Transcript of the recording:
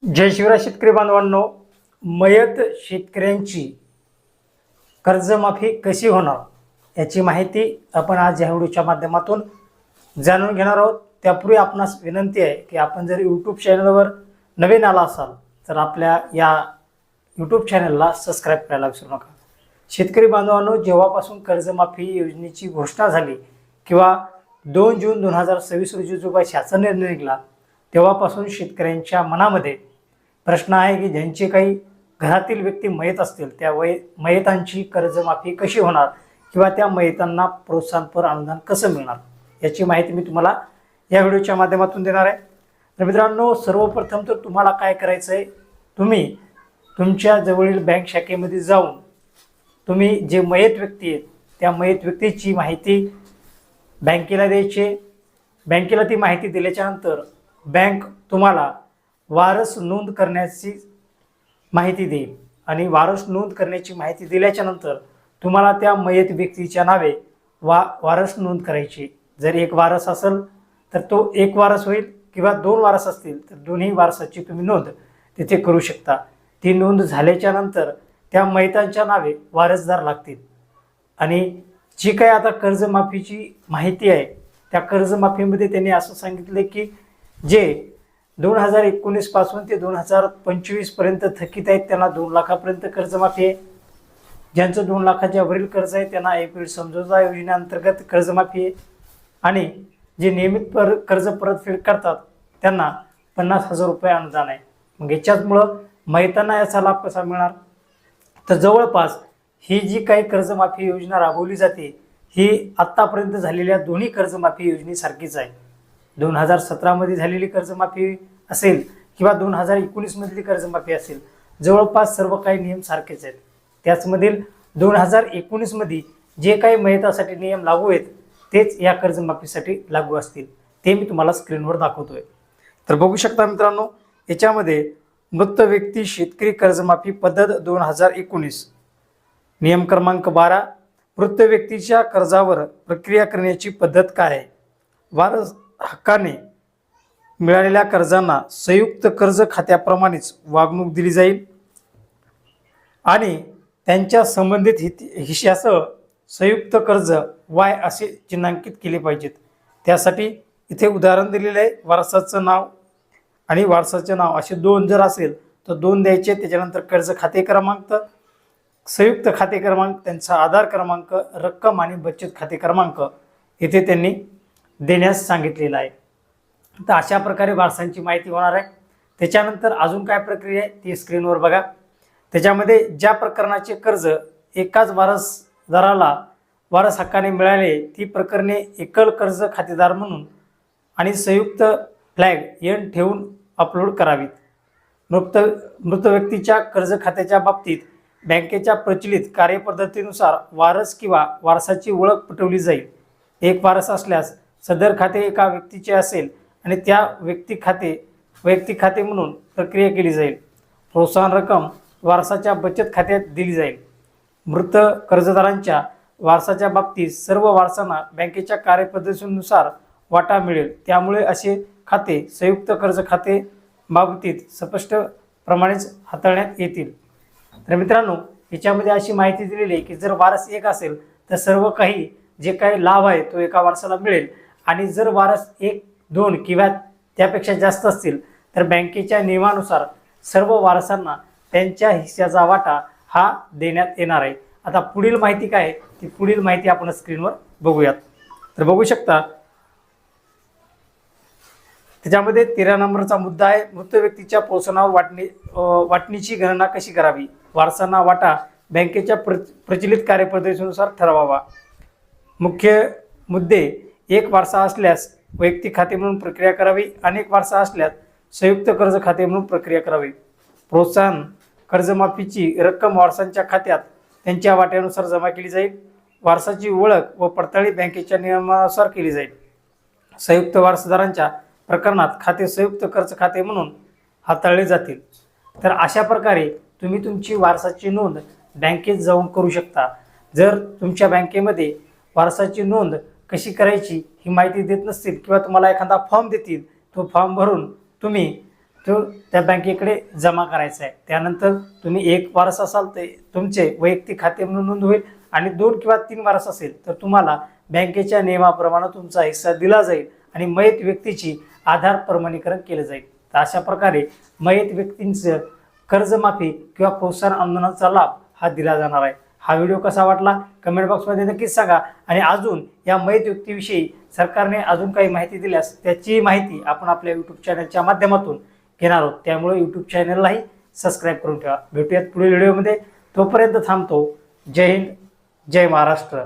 जय शिवराय शेतकरी बांधवांनो, मयत शेतकऱ्यांची कर्जमाफी कशी होणार याची माहिती आपण आज या व्हिडिओच्या माध्यमातून जाणून घेणार आहोत। त्यापूर्वी आपणास विनंती आहे की आपण जर यूट्यूब चॅनलवर नवीन आला असाल तर आपल्या या यूट्यूब चॅनलला सबस्क्राईब करायला विसरू नका। शेतकरी बांधवांनो, जेव्हापासून कर्जमाफी योजनेची घोषणा झाली किंवा 2 जून 2026 रोजी जो काही शासन निर्णय निघाला तेव्हापासून शेतकऱ्यांच्या मनामध्ये प्रश्न आहे की ज्यांचे काही घरातील व्यक्ती मयत असतील त्या मयतांची कर्जमाफी कशी होणार किंवा त्या मयतांना प्रोत्साहनपर अनुदान कसं मिळणार याची माहिती मी तुम्हाला या व्हिडिओच्या माध्यमातून देणार आहे। तर मित्रांनो, सर्वप्रथम तर तुम्हाला काय करायचं आहे, तुम्ही तुमच्या जवळील बँक शाखेमध्ये जाऊन तुम्ही जे मयत व्यक्ती आहेत त्या मयत व्यक्तीची माहिती बँकेला द्यायची। बँकेला ती माहिती दिल्याच्यानंतर बँक तुम्हाला वारस नोंद करण्याची माहिती देईल आणि वारस नोंद करण्याची माहिती दिल्याच्यानंतर तुम्हाला त्या मयत व्यक्तीच्या नावे वारस नोंद करायची। जर एक वारस असेल तर तो एक वारस होईल किंवा 2 वारस असतील तर दोन्ही वारसाची तुम्ही नोंद तिथे करू शकता। ती नोंद झाल्याच्यानंतर त्या मयतांच्या नावे वारसदार लागतील आणि जी काही आता कर्जमाफीची माहिती आहे त्या कर्जमाफीमध्ये त्यांनी असं सांगितले की जे 2019 पासून ते 2025 पर्यंत थकीत आहेत त्यांना 2 लाखापर्यंत कर्जमाफी आहे। ज्यांचं 2 लाखाच्या वरील कर्ज आहे त्यांना एप्रिल समझोता योजनेअंतर्गत कर्जमाफी आहे आणि जे नियमित कर्ज परतफेड करतात त्यांना 50,000 रुपये अनुदान आहे। मग याच्यामुळं मयतांना याचा लाभ कसा मिळणार, तर जवळपास ही जी काही कर्जमाफी योजना राबवली जाते ही आत्तापर्यंत झालेल्या दोन्ही कर्जमाफी योजनेसारखीच आहे। 2017 मध्ये झालेली कर्जमाफी असेल किंवा 2019 मधली कर्जमाफी असेल, जवळपास सर्व काही नियम सारखेच आहेत। त्याचमधील 2019 मध्ये जे काही मयतासाठी नियम लागू आहेत तेच या कर्जमाफीसाठी लागू असतील, ते मी तुम्हाला स्क्रीनवर दाखवतोय। तर बघू शकता मित्रांनो, याच्यामध्ये मृत व्यक्ती शेतकरी कर्जमाफी पद्धत 2019 नियम क्रमांक 12, मृत व्यक्तीच्या कर्जावर प्रक्रिया करण्याची पद्धत काय आहे। वारस हक्काने मिळालेल्या कर्जांना संयुक्त कर्ज खात्याप्रमाणेच वागणूक दिली जाईल आणि त्यांच्या संबंधित हिश्श्यासह संयुक्त कर्ज वाय असे चिन्हांकित केले पाहिजेत। त्यासाठी इथे उदाहरण दिलेले आहे, वारसाचं नाव आणि वारसाचे नाव असे 2 जर असेल तर 2 द्यायचे, त्याच्यानंतर कर्ज खाते क्रमांक, संयुक्त खाते क्रमांक, त्यांचा आधार क्रमांक, रक्कम आणि बचत खाते क्रमांक इथे त्यांनी देण्यास सांगितलेलं आहे। तर अशा प्रकारे वारसांची माहिती होणार आहे। त्याच्यानंतर अजून काय प्रक्रिया आहे ती स्क्रीनवर बघा। त्याच्यामध्ये ज्या प्रकरणाचे कर्ज एकाच वारसदाराला वारस हक्काने मिळाले ती प्रकरणे एकल कर्ज खातेदार म्हणून आणि संयुक्त फ्लॅग एन ठेवून अपलोड करावीत। मृत व्यक्तीच्या कर्ज खात्याच्या बाबतीत बँकेच्या प्रचलित कार्यपद्धतीनुसार वारस किंवा वारसाची ओळख पटवली जाईल। एक वारस असल्यास सदर खाते एका व्यक्तीचे असेल आणि त्या वैयक्तिक खाते म्हणून प्रक्रिया केली जाईल। प्रोत्साहन रक्कम वारसाच्या बचत खात्यात दिली जाईल। मृत कर्जदारांच्या वारसाच्या बाबतीत सर्व वारसांना बँकेच्या कार्यपद्धतीनुसार वाटा मिळेल, त्यामुळे असे खाते संयुक्त कर्ज खाते बाबतीत स्पष्ट प्रमाणेच हाताळण्यात येतील। तर मित्रांनो, याच्यामध्ये अशी माहिती दिलेली आहे की जर वारस एक असेल तर सर्व काही जे काही लाभ आहे तो एका वारसाला मिळेल आणि जर वारस 1, 2 किंवा त्यापेक्षा जास्त असतील तर बँकेच्या नियमानुसार सर्व वारसांना त्यांच्या हिस्स्याचा वाटा हा देण्यात येणार आहे। आता पुढील माहिती काय आहे ती पुढील माहिती आपण स्क्रीनवर बघूयात। तर बघू शकता त्याच्यामध्ये 13 नंबरचा मुद्दा आहे, मृत व्यक्तीच्या प्रोत्साहनावर वाटणीची गणना कशी करावी। वारसांना वाटा बँकेच्या प्रचलित कार्यपद्धतीनुसार ठरवावा। मुख्य मुद्दे, एक वारसा असल्यास वैयक्तिक खाते म्हणून प्रक्रिया करावी, अनेक वारसा असल्यास संयुक्त कर्ज खाते म्हणून प्रक्रिया करावी। प्रोत्साहन कर्जमाफीची रक्कम वारसांच्या खात्यात त्यांच्या वाट्यानुसार जमा केली जाईल। वारसाची ओळख व पडताळणी बँकेच्या नियमानुसार केली जाईल। संयुक्त वारसदारांच्या प्रकरणात खाते संयुक्त कर्ज खाते म्हणून हाताळले जातील। तर अशा प्रकारे तुम्ही तुमची वारसाची नोंद बँकेत जाऊन करू शकता। जर तुमच्या बँकेमध्ये वारसाची नोंद कशी करायची ही माहिती देत नसतील किंवा तुम्हाला एखादा फॉर्म देतील, तो फॉर्म भरून तुम्ही तो त्या बँकेकडे जमा करायचा आहे. त्यानंतर तुम्ही एक वारस असाल तर तुमचे वैयक्तिक खाते म्हणून नोंद होईल, आणि 2 किंवा 3 वारस असेल तर तुम्हाला बँकेच्या नियमाप्रमाणे तुमचा हिस्सा दिला जाईल आणि मयत व्यक्तीची आधार प्रमाणीकरण केलं जाईल. तर अशा प्रकारे मयत व्यक्तींचं कर्जमाफी किंवा प्रोत्साहन अनुदानाचा लाभ हा दिला जाणार आहे. हा व्हिडिओ कसा वाटला कमेंट बॉक्समध्ये नक्कीच सांगा. आणि अजून या मयत व्यक्तीविषयी सरकारने अजून काही माहिती दिल्यास त्याची माहिती आपण आपल्या यूट्यूब चॅनलच्या माध्यमातून घेणार आहोत. त्यामुळे यूट्यूब चॅनललाही सबस्क्राईब करून ठेवा. भेटूयात पुढील व्हिडिओमध्ये. तोपर्यंत थांबतो. जय हिंद, जय महाराष्ट्र.